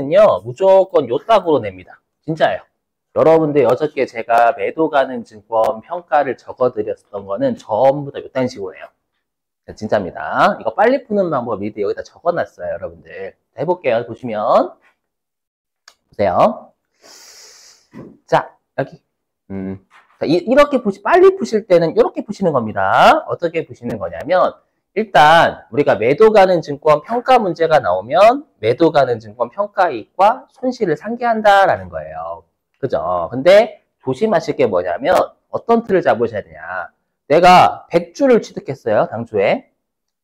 빨리푸는요, 무조건 요 딱으로 냅니다. 진짜예요. 여러분들 어저께 제가 매도 가는 증권 평가를 적어드렸던 거는 전부 다 요딴 식으로 해요. 진짜입니다. 이거 빨리 푸는 방법 미리 여기다 적어놨어요, 여러분들. 해볼게요. 보시면. 보세요. 자, 여기. 자, 이렇게 빨리 푸실 때는 이렇게 푸시는 겁니다. 어떻게 푸시는 거냐면, 일단 우리가 매도 가는 증권 평가 문제가 나오면 매도 가는 증권 평가이익과 손실을 상기한다라는 거예요. 그죠? 근데 조심하실 게 뭐냐면 어떤 틀을 잡으셔야 되냐. 내가 100주를 취득했어요. 당초에.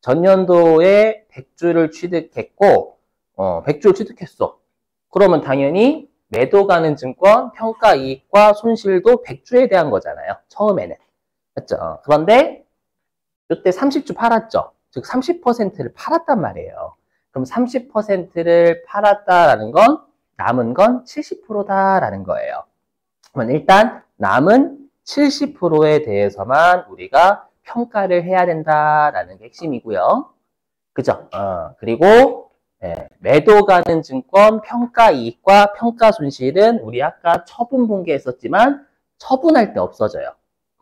전년도에 100주를 취득했고 100주를 취득했어. 그러면 당연히 매도 가는 증권 평가이익과 손실도 100주에 대한 거잖아요. 처음에는. 맞죠? 그런데 이때 30주 팔았죠. 즉 30%를 팔았단 말이에요. 그럼 30%를 팔았다라는 건 남은 건 70%다라는 거예요. 그러면 일단 남은 70%에 대해서만 우리가 평가를 해야 된다라는 게 핵심이고요. 그죠? 그리고 매도 가는 증권 평가이익과 평가손실은 우리 아까 처분 분개했었지만 처분할 때 없어져요.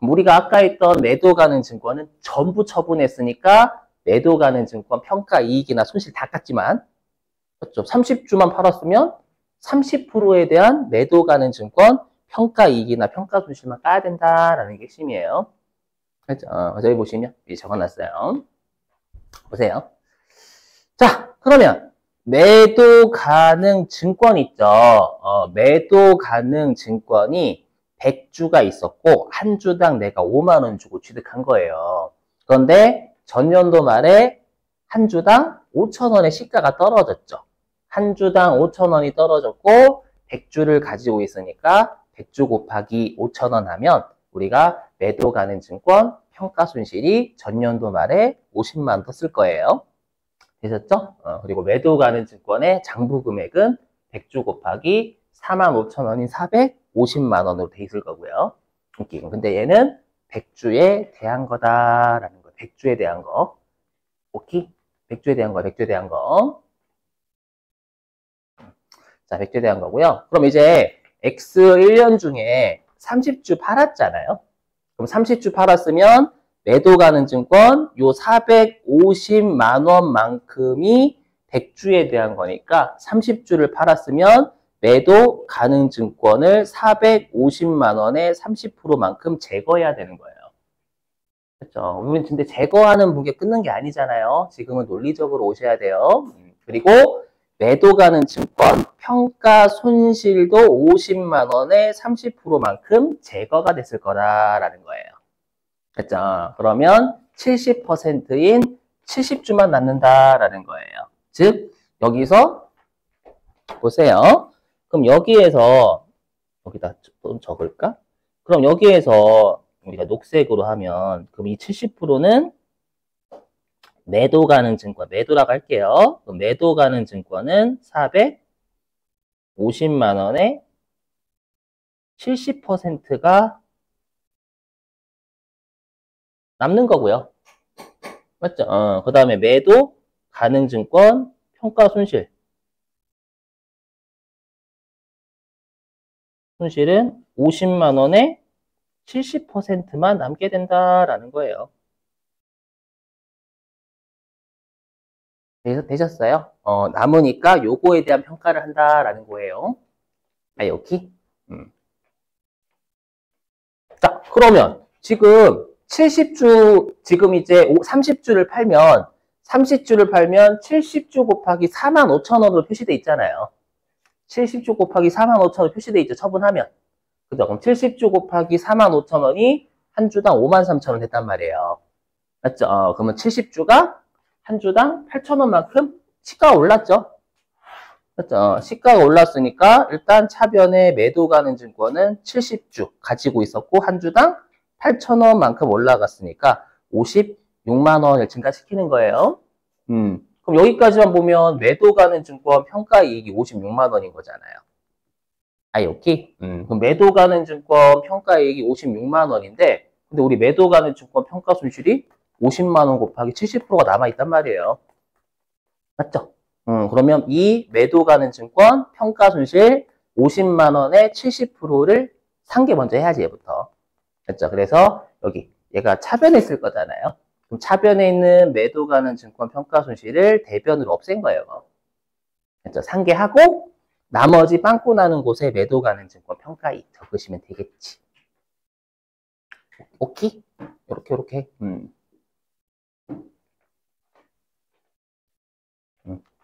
우리가 아까 했던 매도 가는 증권은 전부 처분했으니까 매도 가는 증권 평가이익이나 손실 다 깠지만 그렇죠? 30주만 팔았으면 30%에 대한 매도 가는 증권 평가이익이나 평가손실만 까야 된다라는 게 핵심이에요. 그렇죠? 여기 보시면 미리 적어놨어요. 보세요. 자, 그러면 매도 가능 증권 있죠? 매도 가능 증권이 100주가 있었고 한 주당 내가 5만 원 주고 취득한 거예요. 그런데 전년도 말에 한 주당 5천 원의 시가가 떨어졌죠. 한 주당 5천 원이 떨어졌고 100주를 가지고 있으니까 100주 곱하기 5천 원 하면 우리가 매도 가능 증권 평가 손실이 전년도 말에 50만 원 더 쓸 거예요. 되셨죠? 그리고 매도 가능 증권의 장부 금액은 100주 곱하기 4만 5천 원인 450만 원으로 돼 있을 거고요. 오케이. 근데 얘는 100주에 대한 거다라는 거. 100주에 대한 거. 오케이? 100주에 대한 거, 100주에 대한 거. 자, 100주에 대한 거고요. 그럼 이제 X 1년 중에 30주 팔았잖아요. 그럼 30주 팔았으면 매도 가능 증권 요 450만 원만큼이 100주에 대한 거니까 30주를 팔았으면 매도 가능 증권을 450만 원에 30%만큼 제거해야 되는 거예요. 그렇죠? 우리는 근데 제거하는 분께 끊는 게 아니잖아요. 지금은 논리적으로 오셔야 돼요. 그리고 매도 가능 증권 평가 손실도 50만 원에 30%만큼 제거가 됐을 거다라는 거예요. 그렇죠? 그러면 70%인 70주만 남는다라는 거예요. 즉 여기서 보세요. 그럼 여기에서 여기다 좀 적을까? 그럼 여기에서 우리가 녹색으로 하면 그럼 이 70%는 매도 가능 증권, 매도라고 할게요. 그럼 매도 가능 증권은 450만 원에 70%가 남는 거고요. 맞죠? 그 다음에 매도 가능 증권 평가 손실. 손실은 50만 원에 70%만 남게 된다라는 거예요. 되셨어요? 남으니까 요거에 대한 평가를 한다라는 거예요. 여기. 자, 그러면 지금 70주, 지금 이제 30주를 팔면 30주를 팔면 70주 곱하기 4만 5천 원으로 표시돼 있잖아요. 70주 곱하기 4만 5천 원 표시돼 있죠. 처분하면. 그죠? 그럼 70주 곱하기 4만 5천 원이 한 주당 5만 3천 원 됐단 말이에요. 맞죠? 그러면 70주가 한 주당 8천 원만큼 시가가 올랐죠. 맞죠? 시가가 올랐으니까 일단 차변에 매도 가는 증권은 70주 가지고 있었고 한 주당 8천 원만큼 올라갔으니까 56만 원을 증가시키는 거예요. 그럼 여기까지만 보면 매도 가는 증권 평가이익이 56만 원인 거잖아요. 오케이? 그럼 매도 가는 증권 평가이익이 56만 원인데 근데 우리 매도 가는 증권 평가 손실이 50만 원 곱하기 70%가 남아있단 말이에요. 맞죠? 그러면 이 매도 가는 증권 평가 손실 50만 원에 70%를 상계 먼저 해야지, 얘부터. 됐죠? 그래서 여기 얘가 차변에 있을 거잖아요. 그럼 차변에 있는 매도 가는 증권 평가 손실을 대변으로 없앤 거예요. 됐죠? 상계하고 나머지 빵꾸 나는 곳에 매도 가는 증권 평가이익 적으시면 되겠지. 오케이? 요렇게.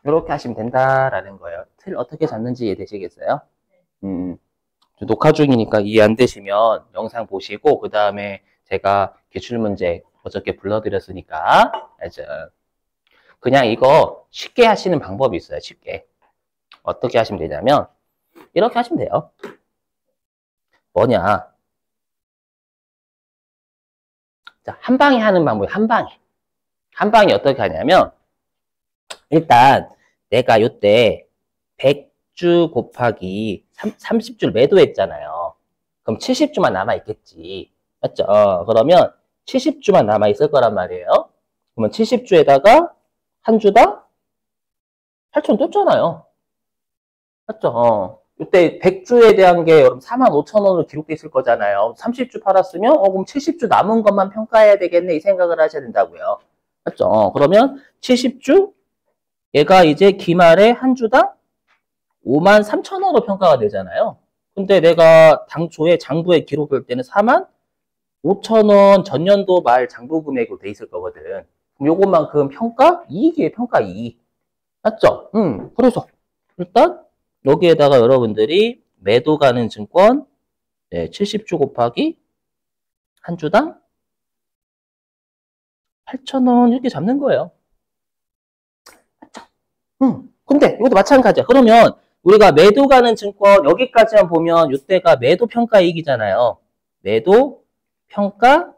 이렇게 하시면 된다라는 거예요. 틀 어떻게 잡는지 이해되시겠어요? 녹화 중이니까 이해 안 되시면 영상 보시고 그 다음에 제가 기출문제 어저께 불러드렸으니까 알죠? 그냥 이거 쉽게 하시는 방법이 있어요. 쉽게. 어떻게 하시면 되냐면 이렇게 하시면 돼요. 뭐냐? 자, 한 방에 하는 방법이 한 방에. 한 방에 어떻게 하냐면 일단 내가 요때 100주 곱하기 30주를 매도했잖아요. 그럼 70주만 남아있겠지. 맞죠? 그러면 70주만 남아있을 거란 말이에요. 그러면 70주에다가 한 주당 8,000 떴잖아요. 맞죠? 이때 100주에 대한 게 여러분 45,000원으로 기록돼 있을 거잖아요. 30주 팔았으면 그럼 70주 남은 것만 평가해야 되겠네 이 생각을 하셔야 된다고요. 맞죠? 그러면 70주 얘가 이제 기말에 한 주당 53,000원으로 평가가 되잖아요. 근데 내가 당초에 장부에 기록할 때는 45,000원 전년도 말 장부 금액으로 돼 있을 거거든. 그럼 요것만큼 평가 이익이에요. 평가 이익. 맞죠? 그래서 일단 여기에다가 여러분들이 매도 가는 증권 70주 곱하기 한 주당 8,000원 이렇게 잡는 거예요. 맞죠? 근데 이것도 마찬가지야. 그러면 우리가 매도 가는 증권 여기까지만 보면 이때가 매도 평가 이익이잖아요. 매도 평가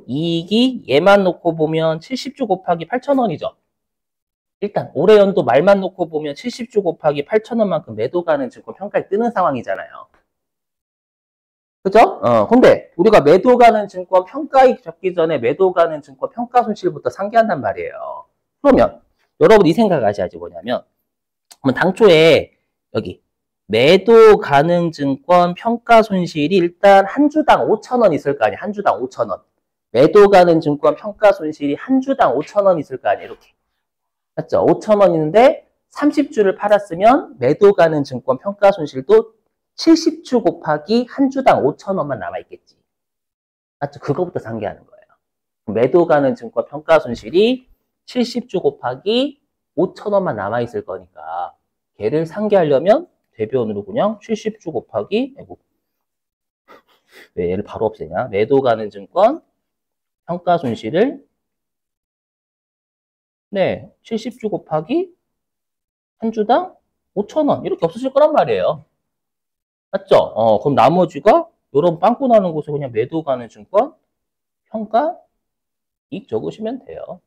이익이 얘만 놓고 보면 70주 곱하기 8,000원이죠. 일단 올해 연도 말만 놓고 보면 70주 곱하기 8,000원만큼 매도 가는 증권 평가에 뜨는 상황이잖아요. 그죠? 근데 우리가 매도 가는 증권 평가이익 적기 전에 매도 가는 증권 평가 손실부터 상기한단 말이에요. 그러면 여러분 이 생각하셔야지 뭐냐면 그러면 당초에 여기 매도 가능 증권 평가 손실이 일단 한 주당 5,000원 있을 거 아니야. 한 주당 5,000원. 매도 가능 증권 평가 손실이 한 주당 5,000원 있을 거 아니야. 이렇게. 맞죠? 5,000원인데 30주를 팔았으면 매도 가능 증권 평가 손실도 70주 곱하기 한 주당 5,000원만 남아있겠지. 맞죠? 그거부터 상기하는 거예요. 매도 가능 증권 평가 손실이 70주 곱하기 5,000원만 남아있을 거니까 걔를 상기하려면 대변으로 그냥 70주 곱하기 왜 얘를 바로 없애냐? 매도 가능 증권 평가 손실을 70주 곱하기 한 주당 5,000원 이렇게 없어질 거란 말이에요. 맞죠? 그럼 나머지가 이런 빵꾸 나는 곳에 그냥 매도 가능 증권 평가 이익 적으시면 돼요.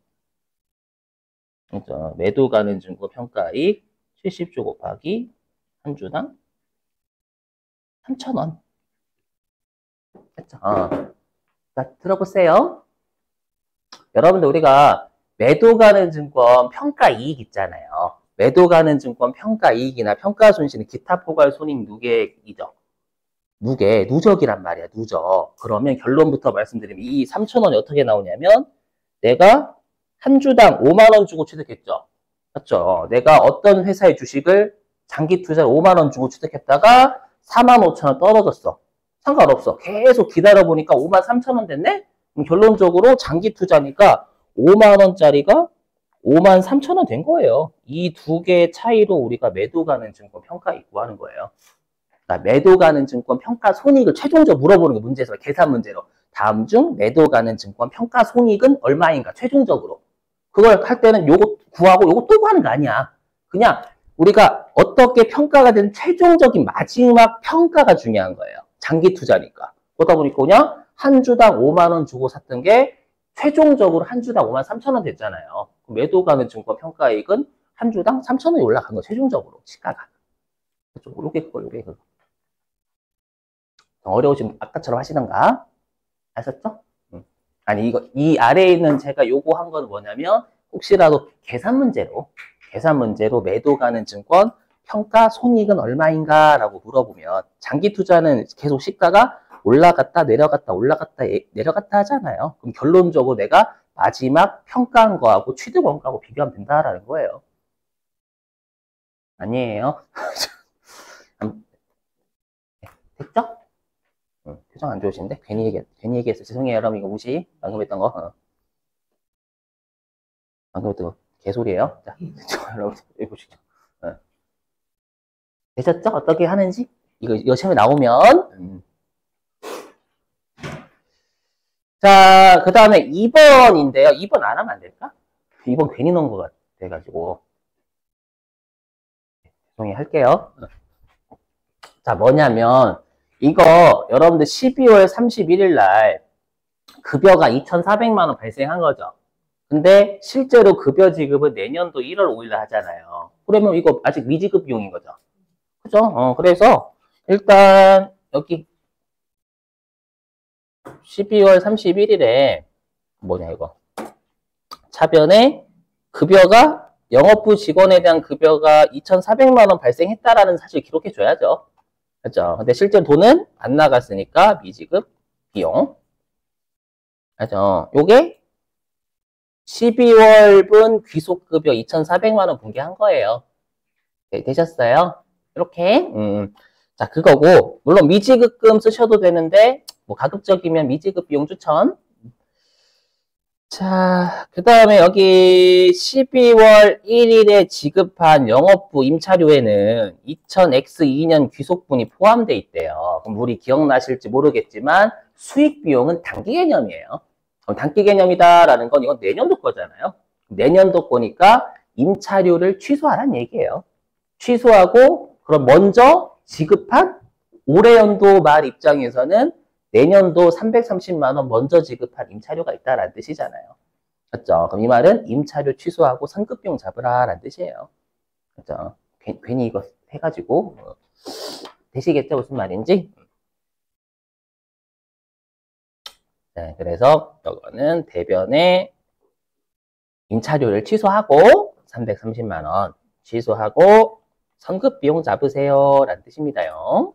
그렇죠? 매도 가능 증권 평가 이익 70주 곱하기 한 주당 3,000원. 그렇죠? 자, 들어보세요. 여러분들 우리가 매도 가능 증권 평가 이익 있잖아요. 매도 가능 증권 평가 이익이나 평가 손실은 기타 포괄 손익 누계이죠. 누적이란 말이야, 누적. 그러면 결론부터 말씀드리면 이 3,000원이 어떻게 나오냐면 내가 한 주당 5만 원 주고 취득했죠. 맞죠? 내가 어떤 회사의 주식을 장기 투자를 5만 원 주고 취득했다가 45,000원 떨어졌어. 상관없어. 계속 기다려보니까 53,000원 됐네? 그럼 결론적으로 장기 투자니까 5만 원짜리가 53,000원 된 거예요. 이 두 개의 차이로 우리가 매도 가능 증권 평가 이익 구하는 거예요. 그러니까 매도 가능 증권 평가 손익을 최종적으로 물어보는 게 문제에서 계산 문제로. 다음 중 매도 가능 증권 평가 손익은 얼마인가 최종적으로. 그걸 할 때는 요거 구하고 요거 또 구하는 거 아니야. 그냥 우리가 어떻게 평가가 된 최종적인 마지막 평가가 중요한 거예요. 장기 투자니까. 그러다 보니까 그냥 한 주당 5만 원 주고 샀던 게 최종적으로 한 주당 53,000원 됐잖아요. 매도 가능 증권 평가이익은 한 주당 3,000원이 올라간 거 최종적으로 시가가. 요게 그거. 어려우시면 아까처럼 하시던가. 아셨죠? 아니 이 아래에 있는 제가 요거 한 건 뭐냐면 혹시라도 계산 문제로 계산 문제로 매도 가는 증권 평가 손익은 얼마인가 라고 물어보면 장기 투자는 계속 시가가 올라갔다 내려갔다 올라갔다 내려갔다 하잖아요. 그럼 결론적으로 내가 마지막 평가한 거하고 취득 원가하고 비교하면 된다라는 거예요. 아니에요. 됐죠? 표정 안 좋으신데? 괜히 얘기했어. 죄송해요, 여러분. 이거 무시. 방금 했던 거. 방금 했던 거. 개소리예요. 자, 여러분, 여기 보시죠. 되셨죠? 어떻게 하는지? 이거 시험에 나오면. 자, 그 다음에 2번인데요. 2번 안 하면 안 될까? 2번 괜히 넣은 것 같아가지고. 죄송해요, 할게요. 자, 뭐냐면, 이거 여러분들 12월 31일 날 급여가 2,400만 원 발생한 거죠. 근데 실제로 급여 지급은 내년도 1월 5일 날 하잖아요. 그러면 이거 아직 미지급 비용인 거죠. 그죠? 그래서 일단 여기 12월 31일에 뭐냐 이거 차변에 급여가 영업부 직원에 대한 급여가 2,400만 원 발생했다라는 사실 기록해 줘야죠. 그죠? 근데 실제 돈은 안 나갔으니까 미지급 비용. 그죠? 요게 12월분 귀속급여 2,400만 원 분기한 거예요. 네, 되셨어요? 이렇게. 자, 그거고, 물론 미지급금 쓰셔도 되는데, 뭐 가급적이면 미지급 비용 추천. 자, 그 다음에 여기 12월 1일에 지급한 영업부 임차료에는 2000X2년 귀속분이 포함되어 있대요. 그럼 우리 기억나실지 모르겠지만 수익 비용은 단기 개념이에요. 그럼 단기 개념이다라는 건 이건 내년도 거잖아요. 내년도 거니까 임차료를 취소하라는 얘기예요. 취소하고 그럼 먼저 지급한 올해 연도 말 입장에서는 내년도 330만 원 먼저 지급한 임차료가 있다라는 뜻이잖아요. 그렇죠? 그럼 이 말은 임차료 취소하고 선급비용 잡으라라는 뜻이에요. 그렇죠? 괜히 이거 해가지고 되시겠죠? 무슨 말인지? 네, 그래서 이거는 대변에 임차료를 취소하고 330만 원 취소하고 선급비용 잡으세요 라는 뜻입니다요.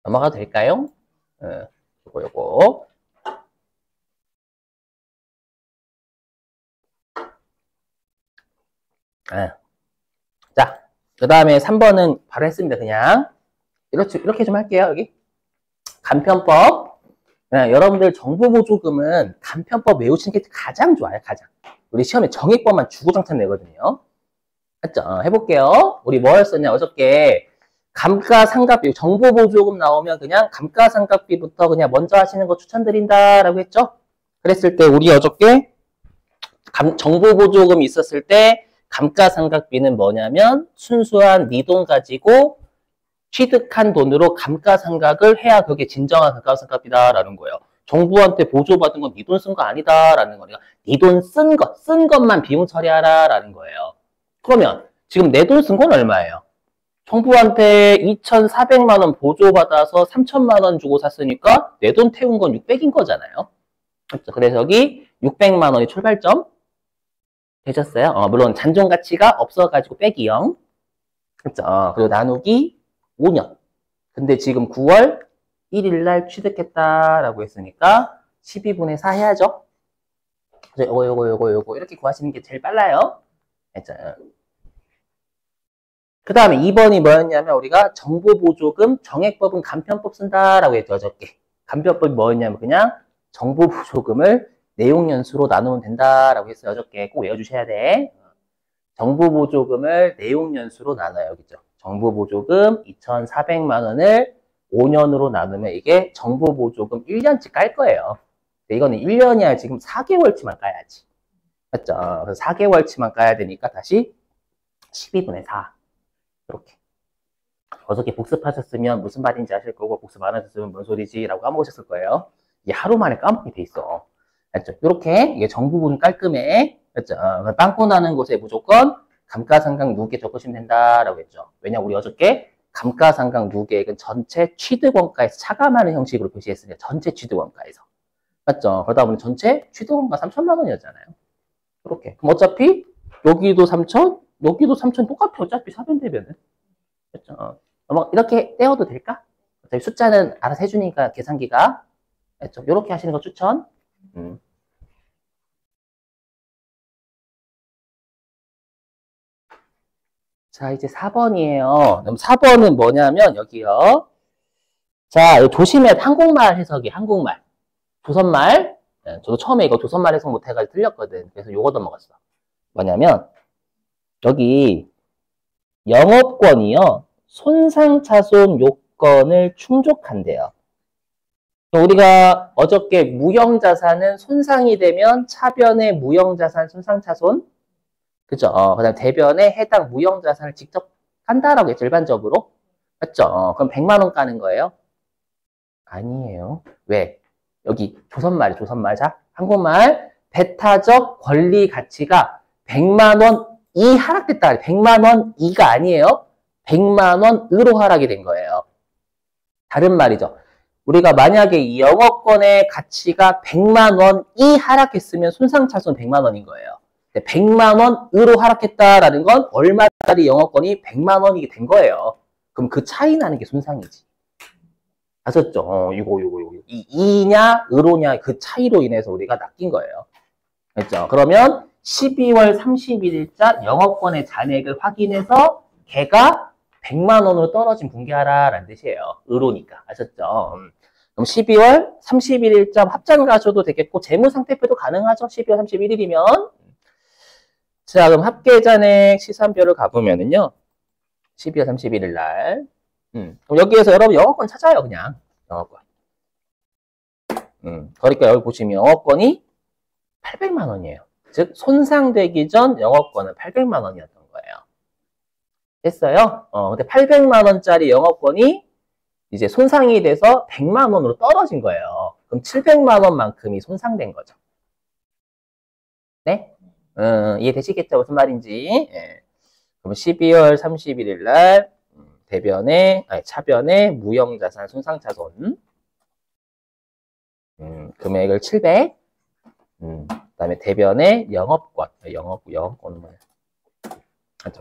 넘어가도 될까요? 요거. 자, 그 다음에 3번은 바로 했습니다. 그냥. 이렇게 좀 할게요, 여기. 간편법. 여러분들 정보보조금은 간편법 외우시는 게 가장 좋아요, 가장. 우리 시험에 정액법만 주구장창 내거든요. 맞죠? 해볼게요. 우리 뭐 했었냐, 어저께. 감가상각비, 정보보조금 나오면 그냥 감가상각비부터 그냥 먼저 하시는 거 추천드린다라고 했죠? 그랬을 때 우리 어저께 정보보조금 있었을 때 감가상각비는 뭐냐면 순수한 네 돈 가지고 취득한 돈으로 감가상각을 해야 그게 진정한 감가상각비다라는 거예요. 정부한테 보조받은 건 네 돈 쓴 거 아니다라는 거니까 네 돈 쓴 것만 비용 처리하라라는 거예요. 그러면 지금 내 돈 쓴 건 얼마예요? 정부한테 2,400만 원 보조받아서 3,000만 원 주고 샀으니까 내 돈 태운 건 600인 거잖아요. 그렇죠? 그래서 여기 600만 원이 출발점 되셨어요? 물론 잔존 가치가 없어가지고 빼기 0. 그렇죠? 그리고 나누기 5년. 근데 지금 9월 1일 날 취득했다라고 했으니까 12분의 4 해야죠. 요거 이렇게 구하시는 게 제일 빨라요. 그렇죠? 그 다음에 2번이 뭐였냐면 우리가 정보보조금 정액법은 간편법 쓴다라고 했죠. 어저께. 간편법이 뭐였냐면 그냥 정보보조금을 내용연수로 나누면 된다라고 했어요. 어저께 꼭 외워주셔야 돼. 정보보조금을 내용연수로 나눠요. 여기죠. 정보보조금 2,400만 원을 5년으로 나누면 이게 정보보조금 1년치 깔 거예요. 이거는 1년이 아니라 지금 4개월치만 까야지. 맞죠? 그래서 4개월치만 까야 되니까 다시 12분의 4. 이렇게. 어저께 복습하셨으면 무슨 말인지 아실 거고 복습 안 하셨으면 뭔 소리지 라고 까먹으셨을 거예요. 이게 하루 만에 까먹게 돼 있어. 알죠? 이렇게 이게 정부분 깔끔해. 그렇죠? 빵꾸 나는 곳에 무조건 감가상각 누계 적으시면 된다라고 했죠. 왜냐 우리 어저께 감가상각 누계액은 전체 취득원가에서 차감하는 형식으로 표시했으니까 전체 취득원가에서. 맞죠? 그러다 보니 전체 취득원가 3,000만 원이었잖아요. 이렇게. 그럼 어차피 여기도 3천, 여기도 3천 똑같아. 어차피 사변대변은. 그렇죠? 뭐 이렇게 떼어도 될까? 어차피 숫자는 알아서 해주니까 계산기가. 그렇죠? 이렇게 하시는 거 추천. 자, 이제 4번이에요. 그럼 4번은 뭐냐면 여기요. 자, 이거 조심해야 돼. 한국말 해석이 한국말. 조선말. 네, 저도 처음에 이거 조선말 해석 못해가지고 틀렸거든. 그래서 요거 넘어갔어. 뭐냐면 여기 영업권이요. 손상차손 요건을 충족한대요. 우리가 어저께 무형자산은 손상이 되면 차변의 무형자산 손상차손 그죠? 그다음 대변에 해당 무형자산을 직접 한다라고 했죠. 일반적으로. 맞죠? 그럼 100만 원 까는 거예요? 아니에요. 왜? 여기 조선말이 조선말. 자, 한국말 배타적 권리 가치가 100만 원이 하락됐다. 100만 원이가 아니에요. 100만 원으로 하락이 된 거예요. 다른 말이죠. 우리가 만약에 이 영업권의 가치가 100만 원이 하락했으면 손상차손 100만 원인 거예요. 100만 원으로 하락했다라는 건 얼마짜리 영업권이 100만 원이 된 거예요. 그럼 그 차이 나는 게 손상이지. 아셨죠? 이거. 이 이냐, 으로냐, 그 차이로 인해서 우리가 낚인 거예요. 그렇죠? 그러면 12월 31일자 영업권의 잔액을 확인해서 걔가 100만 원으로 떨어진 분개하라라는 뜻이에요. 으로니까. 아셨죠? 그럼 12월 31일자 합장 가셔도 되겠고, 재무상태표도 가능하죠? 12월 31일이면. 자, 그럼 합계잔액 시산표를 가보면은요. 12월 31일 날. 그럼 여기에서 여러분 영업권 찾아요, 그냥. 영업권. 그러니까 여기 보시면 영업권이 800만 원이에요. 즉, 손상되기 전 영업권은 800만 원이었던 거예요. 됐어요? 근데 800만 원짜리 영업권이 이제 손상이 돼서 100만 원으로 떨어진 거예요. 그럼 700만 원만큼이 손상된 거죠. 네? 이해되시겠죠? 무슨 말인지. 예. 그럼 12월 31일 날 차변에 무형자산 손상차손 금액을 700 그다음에 대변에 영업권은 뭐예요?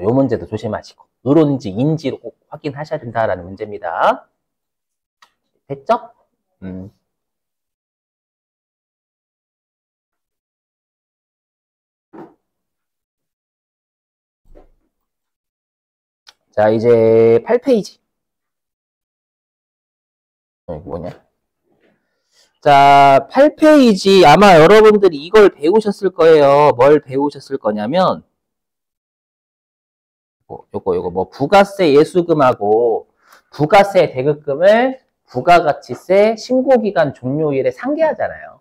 요 문제도 조심하시고 의론인지 인지로 꼭 확인하셔야 된다라는 문제입니다. 됐죠? 자, 이제 8페이지. 뭐냐? 자, 8페이지 아마 여러분들이 이걸 배우셨을 거예요. 뭘 배우셨을 거냐면 요거 부가세 예수금하고 부가세 대급금을 부가가치세 신고기간 종료일에 상계하잖아요.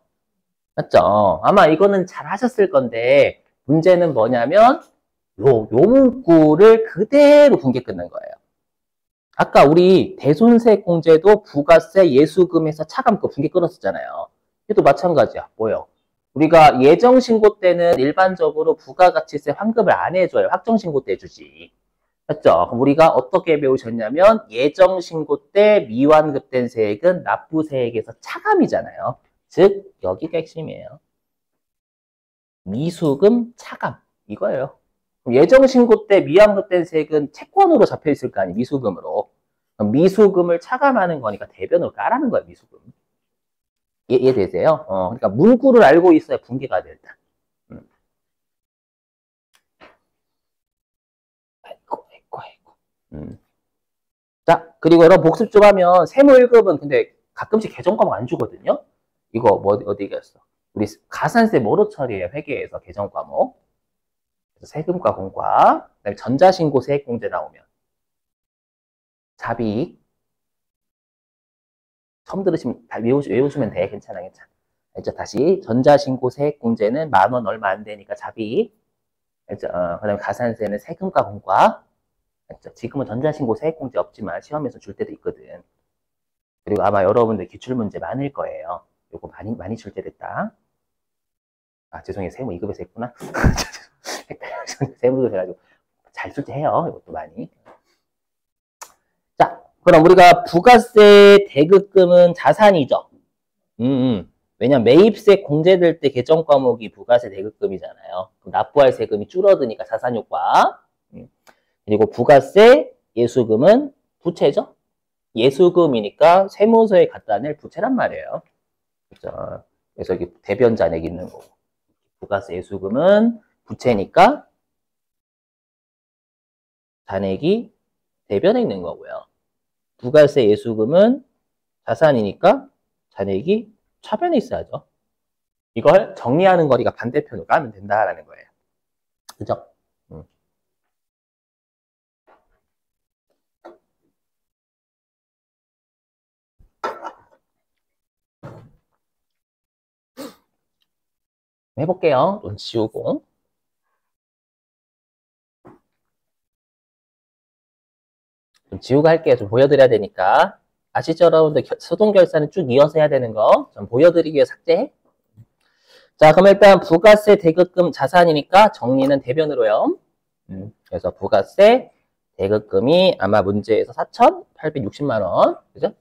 맞죠? 아마 이거는 잘 하셨을 건데 문제는 뭐냐면 요 문구를 그대로 분계 끊는 거예요. 아까 우리 대손세액공제도 부가세 예수금에서 차감 그 분계 끊었었잖아요. 이것도 마찬가지야. 뭐요? 우리가 예정신고 때는 일반적으로 부가가치세 환급을 안 해줘요. 확정신고 때 해주지. 맞죠? 그럼 우리가 어떻게 배우셨냐면 예정신고 때 미환급된 세액은 납부세액에서 차감이잖아요. 즉 여기가 핵심이에요. 미수금 차감 이거예요. 예정신고 때 미환급된 세액은 채권으로 잡혀있을 거 아니에요. 미수금으로. 미수금을 차감하는 거니까 대변으로 까라는 거예요. 미수금. 이해되세요? 그러니까 문구를 알고 있어야 분개가 된다. 아이고. 자, 그리고 여러분 복습 좀 하면 세무 1급은 근데 가끔씩 개정 과목 안 주거든요. 이거 뭐 어디 갔어? 우리 가산세 뭐로 처리해요? 회계에서 개정 과목. 세금과 공과, 그다음에 전자신고 세액공제 나오면 잡이익 처음 들으시면 다 외우시면 돼. 괜찮아. 알죠? 다시 전자신고 세액공제는 10,000원 얼마 안 되니까 잡이익. 알죠? 그다음에 가산세는 세금과 공과. 알죠? 지금은 전자신고 세액공제 없지만 시험에서 줄 때도 있거든. 그리고 아마 여러분들 기출문제 많을 거예요. 요거 많이 출제됐다. 아, 죄송해요. 세무 2급에서 했구나. 세무도 해가지고 잘 출제해요. 이것도 많이. 자, 그럼 우리가 부가세 대급금은 자산이죠. 왜냐면 매입세 공제될 때 계정 과목이 부가세 대급금이잖아요. 그럼 납부할 세금이 줄어드니까 자산효과. 그리고 부가세 예수금은 부채죠. 예수금이니까 세무서에 갖다 낼 부채란 말이에요. 그렇죠? 그래서 여기 대변 잔액이 있는 거고. 부가세 예수금은 부채니까 잔액이 대변에 있는 거고요. 부가세 예수금은 자산이니까 잔액이 차변에 있어야죠. 이걸 정리하는 거리가 반대편으로 까면 된다라는 거예요. 그죠? 해볼게요. 돈 지우고. 좀 지우고 할게요. 좀 보여드려야 되니까. 아시죠, 여러분들? 수동결산은 쭉 이어서 해야 되는 거. 좀 보여드리기 위해 삭제. 자, 그럼 일단 부가세 대급금 자산이니까 정리는 대변으로요. 그래서 부가세 대급금이 아마 문제에서 4,860만 원. 그죠?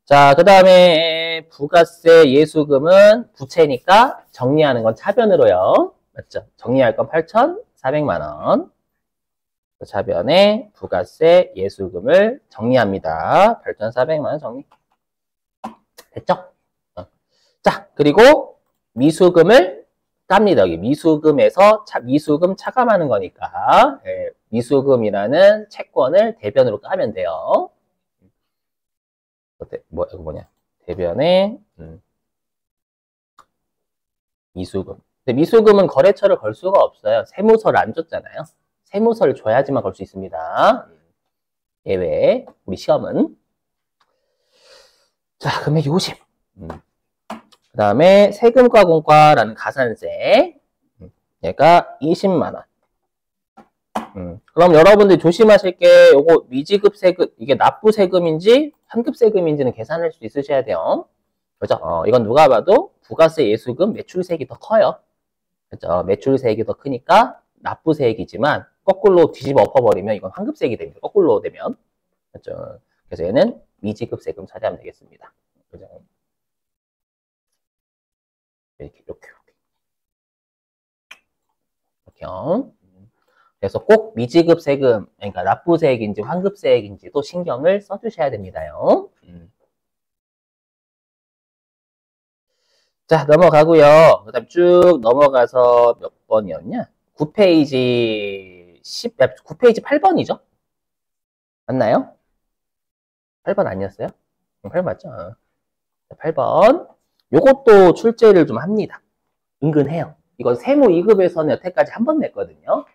자, 그 다음에 부가세 예수금은 부채니까 정리하는 건 차변으로요. 맞죠? 정리할 건 8,400만 원. 차변에 부가세 예수금을 정리합니다. 8,400만 원 정리. 됐죠? 자, 그리고 미수금을 깝니다. 여기 미수금에서 미수금 차감하는 거니까 미수금이라는 채권을 대변으로 까면 돼요. 이거 뭐냐? 대변에 미수금. 근데 미수금은 거래처를 걸 수가 없어요. 세무서를 안 줬잖아요. 세무서를 줘야지만 걸 수 있습니다. 예외. 우리 시험은. 자, 금액이 50. 그 다음에 세금과 공과라는 가산세. 얘가 20만 원. 그럼 여러분들 조심하실 게 요거 미지급 세금, 이게 납부 세금인지 환급 세금인지는 계산할 수 있으셔야 돼요. 그죠? 이건 누가 봐도 부가세 예수금 매출세액이 더 커요. 그죠? 매출세액이 더 크니까 납부세액이지만 거꾸로 뒤집어 엎어버리면 이건 환급세액이 됩니다. 거꾸로 되면. 그죠? 그래서 얘는 미지급 세금 처리하면 되겠습니다. 그죠? 이렇게. 그래서 꼭 미지급 세금, 그러니까 납부세액인지 환급세액인지도 신경을 써주셔야 됩니다요. 자, 넘어가고요. 그 다음 쭉 넘어가서 몇 번이었냐? 9페이지 9페이지 8번이죠? 맞나요? 8번 아니었어요? 8번 맞죠? 8번. 요것도 출제를 좀 합니다. 은근해요. 이건 세무 2급에서는 여태까지 한 번 냈거든요.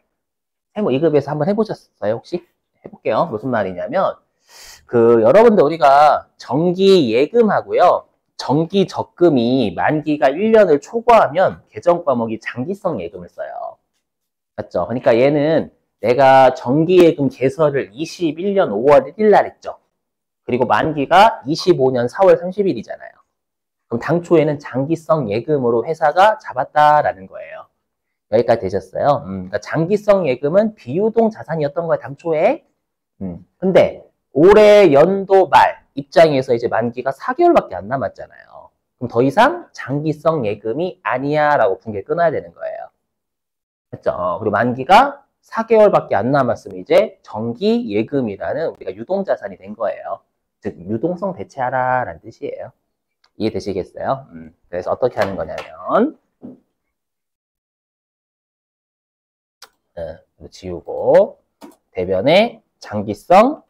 세무 2급에서 한번 해보셨어요, 혹시? 해볼게요. 무슨 말이냐면, 여러분들 우리가 정기 예금하고요. 정기 적금이 만기가 1년을 초과하면 계정 과목이 장기성 예금을 써요. 맞죠? 그러니까 얘는 내가 정기 예금 개설을 21년 5월 1일 날 했죠. 그리고 만기가 25년 4월 30일이잖아요. 그럼 당초에는 장기성 예금으로 회사가 잡았다라는 거예요. 여기까지 되셨어요? 그러니까 장기성 예금은 비유동 자산이었던 거예요, 당초에. 근데 올해 연도 말 입장에서 이제 만기가 4개월밖에 안 남았잖아요. 그럼 더 이상 장기성 예금이 아니야 라고 붕괴 끊어야 되는 거예요. 맞죠? 그리고 만기가 4개월밖에 안 남았으면 이제 정기 예금이라는 우리가 유동자산이 된 거예요. 즉 유동성 대체하라 라는 뜻이에요. 이해되시겠어요? 그래서 어떻게 하는 거냐면 지우고 대변에 장기성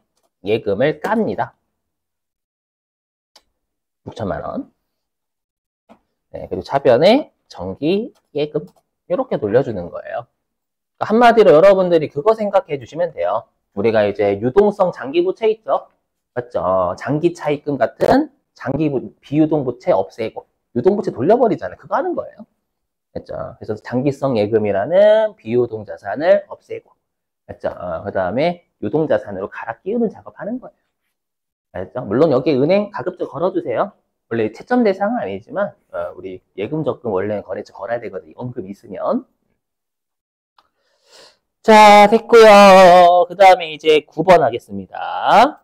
예금을 깝니다. 6천만 원. 네, 그리고 차변에 정기 예금 이렇게 돌려주는 거예요. 그러니까 한마디로 여러분들이 그거 생각해 주시면 돼요. 우리가 이제 유동성 장기 부채 있죠? 맞죠? 장기 차입금 같은 장기 비유동 부채 없애고 유동 부채 돌려버리잖아요. 그거 하는 거예요. 맞죠? 그래서 장기성 예금이라는 비유동 자산을 없애고, 맞죠? 그 다음에 유동 자산으로 갈아 끼우는 작업하는 거예요. 알죠? 물론 여기 은행 가급적 걸어주세요. 원래 채점 대상은 아니지만 우리 예금 적금 원래는 거래처 걸어야 되거든요. 언급이 있으면. 자, 됐고요. 그 다음에 이제 9번 하겠습니다.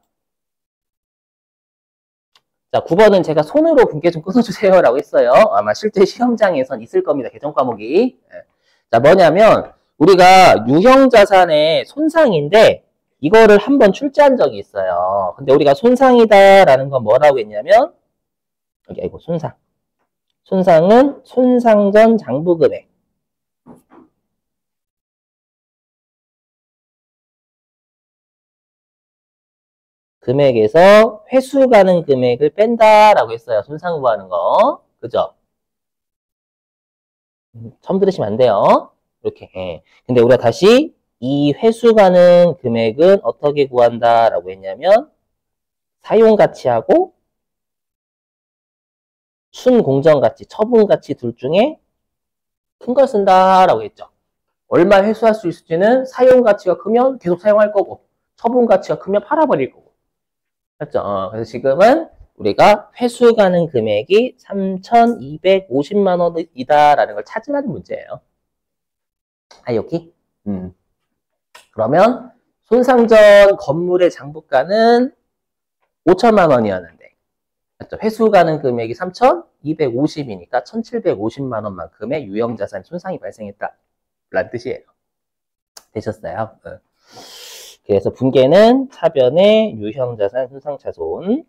자, 9번은 제가 손으로 분께 좀 끊어주세요 라고 했어요. 아마 실제 시험장에선 있을 겁니다. 개정 과목이. 자, 뭐냐면 우리가 유형자산의 손상인데 이거를 한번 출제한 적이 있어요. 근데 우리가 손상이다라는 건 뭐라고 했냐면 여기 아이고 손상. 손상은 손상 전 장부금액. 금액에서 회수 가능 금액을 뺀다라고 했어요. 손상 구하는 거. 그죠? 처음 들으시면 안 돼요. 이렇게. 예. 근데 우리가 다시 이 회수 가능 금액은 어떻게 구한다라고 했냐면 사용 가치하고 순공정 가치, 처분 가치 둘 중에 큰 걸 쓴다라고 했죠. 얼마 회수할 수 있을지는 사용 가치가 크면 계속 사용할 거고 처분 가치가 크면 팔아버릴 거고. 맞죠? 그래서 지금은 우리가 회수 가능 금액이 3,250만 원이다라는 걸 찾으라는 문제예요. 아, 여기? 그러면 손상 전 건물의 장부가는 5천만 원이었는데 맞죠? 회수 가능 금액이 3,250이니까 1,750만 원만큼의 유형자산 손상이 발생했다. 라는 뜻이에요. 되셨어요? 그래서 분계는 차변의 유형자산 손상차손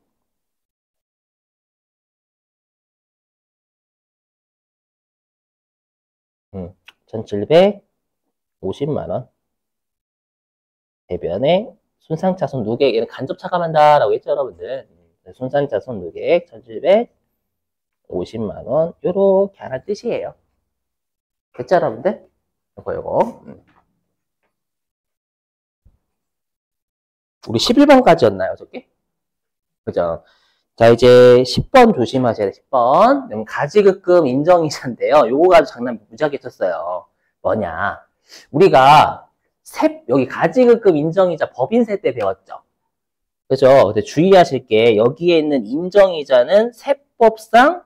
1,750만 원 대변의 손상차손 누계 얘는 간접 차감한다라고 했죠, 여러분들. 손상차손 누계 1,750만 원 요렇게 하는 뜻이에요. 됐죠, 여러분들? 요거. 우리 11번까지였나요, 저게? 그죠? 자, 이제 10번 조심하셔야 돼, 10번. 가지급금 인정이자인데요. 요거 가지고 장난 무지하게 쳤어요. 뭐냐. 우리가 여기 가지급금 인정이자 법인세 때 배웠죠. 그죠? 근데 주의하실 게 여기에 있는 인정이자는 세법상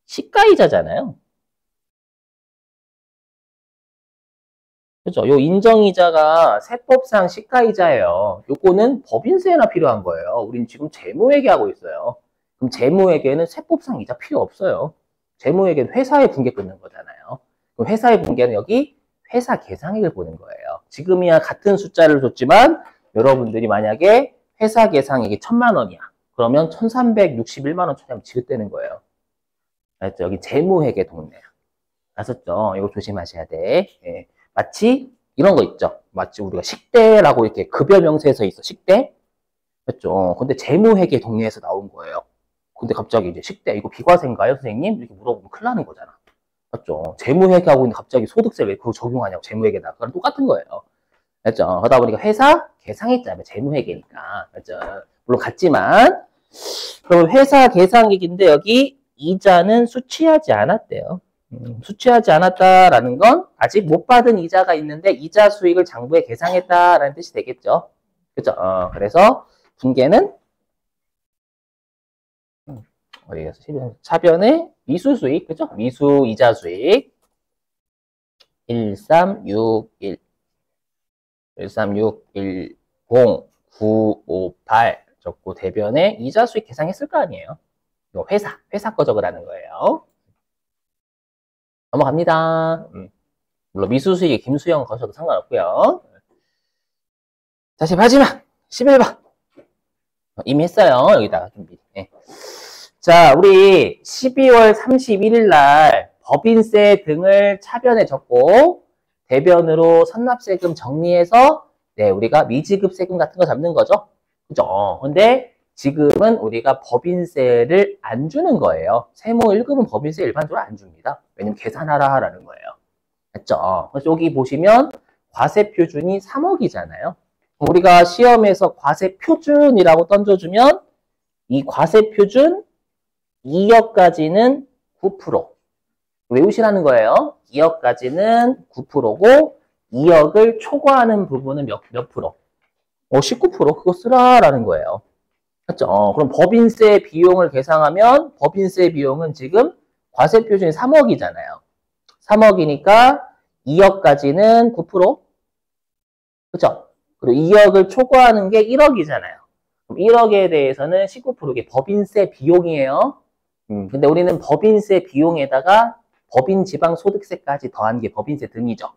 시가이자잖아요. 그죠? 요 인정이자가 세법상 시가이자예요. 요거는 법인세나 필요한 거예요. 우린 지금 재무회계하고 있어요. 그럼 재무회계는 세법상 이자 필요 없어요. 재무회계는 회사의 분계 끊는 거잖아요. 그럼 회사의 분계는 여기 회사 계상액을 보는 거예요. 지금이야 같은 숫자를 줬지만 여러분들이 만약에 회사 계상액이 1,000만 원이야. 그러면 1,361만 원 처리하면 지읒되는 거예요. 알았죠? 여기 재무회계 동네야. 아셨죠? 이거 조심하셔야 돼. 예. 마치 이런 거 있죠. 마치 우리가 식대라고 이렇게 급여 명세에서 있어. 식대. 그렇죠. 근데 재무회계 동네에서 나온 거예요. 근데 갑자기 이제 식대 이거 비과세인가요, 선생님? 이렇게 물어보면 큰일 나는 거잖아. 맞죠? 재무회계하고 있는데 갑자기 소득세 왜 그거 적용하냐고 재무회계다. 그건 똑같은 거예요. 맞죠? 그러다 보니까 회사 계상했잖아요. 재무회계니까. 맞죠? 물론 같지만 그럼 회사 계상액인데 여기 이자는 수취하지 않았대요. 수취하지 않았다라는 건 아직 못 받은 이자가 있는데 이자 수익을 장부에 계상했다라는 뜻이 되겠죠. 그죠? 그래서 분계는 어디 가서 차변의 미수 수익, 그죠? 미수 이자 수익 1361 1361 0958 적고 대변에 이자 수익 계상했을 거 아니에요. 이거 회사 거 적으라는 거예요. 넘어갑니다. 물론 미수 수익에 김수영 거셔도 상관없고요. 다시 마지막 11번 이미 했어요. 여기다가 준비. 네. 자, 우리 12월 31일 날 법인세 등을 차변에 적고 대변으로 선납세금 정리해서 네, 우리가 미지급 세금 같은 거 잡는 거죠. 그죠? 근데 지금은 우리가 법인세를 안 주는 거예요. 세무 1급은 법인세 일반적으로 안 줍니다. 왜냐면 계산하라라는 거예요. 맞죠? 그래서 여기 보시면 과세 표준이 3억이잖아요. 우리가 시험에서 과세 표준이라고 던져주면 이 과세 표준 2억까지는 9%. 외우시라는 거예요. 2억까지는 9%고 2억을 초과하는 부분은 몇 프로? 19% 그거 쓰라라는 거예요. 맞죠? 그럼 법인세 비용을 계상하면 법인세 비용은 지금 과세 표준이 3억이잖아요. 3억이니까 2억까지는 9%. 그죠? 그리고 2억을 초과하는 게 1억이잖아요. 1억에 대해서는 19%게 법인세 비용이에요. 근데 우리는 법인세 비용에다가 법인 지방소득세까지 더한 게 법인세 등이죠.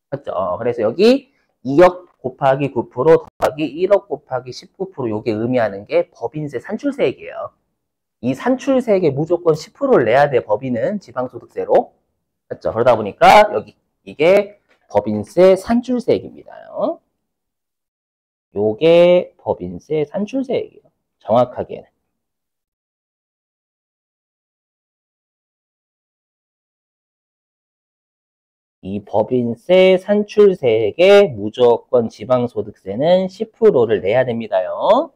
맞죠? 그래서 여기 2억 곱하기 9% 더하기 1억 곱하기 19% 요게 의미하는 게 법인세 산출세액이에요. 이 산출세액에 무조건 10%를 내야 돼, 법인은 지방소득세로. 맞죠? 그러다 보니까 여기 이게 법인세 산출세액입니다. 요게 법인세 산출세액이에요. 정확하게는. 이 법인세 산출세액에 무조건 지방소득세는 10%를 내야 됩니다요.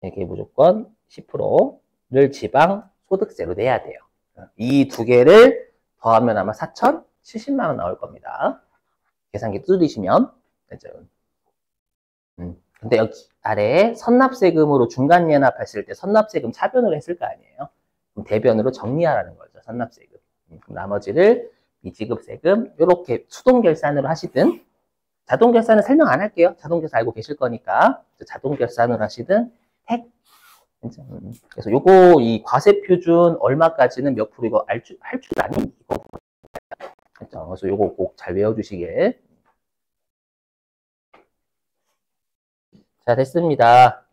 이게 무조건 10%를 지방소득세로 내야 돼요. 이 두 개를 더하면 아마 4,070만 원 나올 겁니다. 계산기 두드리시면 되죠. 근데 여기 아래에 선납세금으로 중간 예납했을 때 선납세금 차변으로 했을 거 아니에요. 그럼 대변으로 정리하라는 거죠. 선납세금. 그럼 나머지를 미지급세금 이렇게 수동결산으로 하시든 자동결산은 설명 안 할게요. 자동결산 알고 계실 거니까 자동결산으로 하시든 택. 그래서 요거 이 과세표준 얼마까지는 몇 프로 이거 할 줄 아니? 이거. 그래서 요거 꼭 잘 외워주시길. 자, 됐습니다.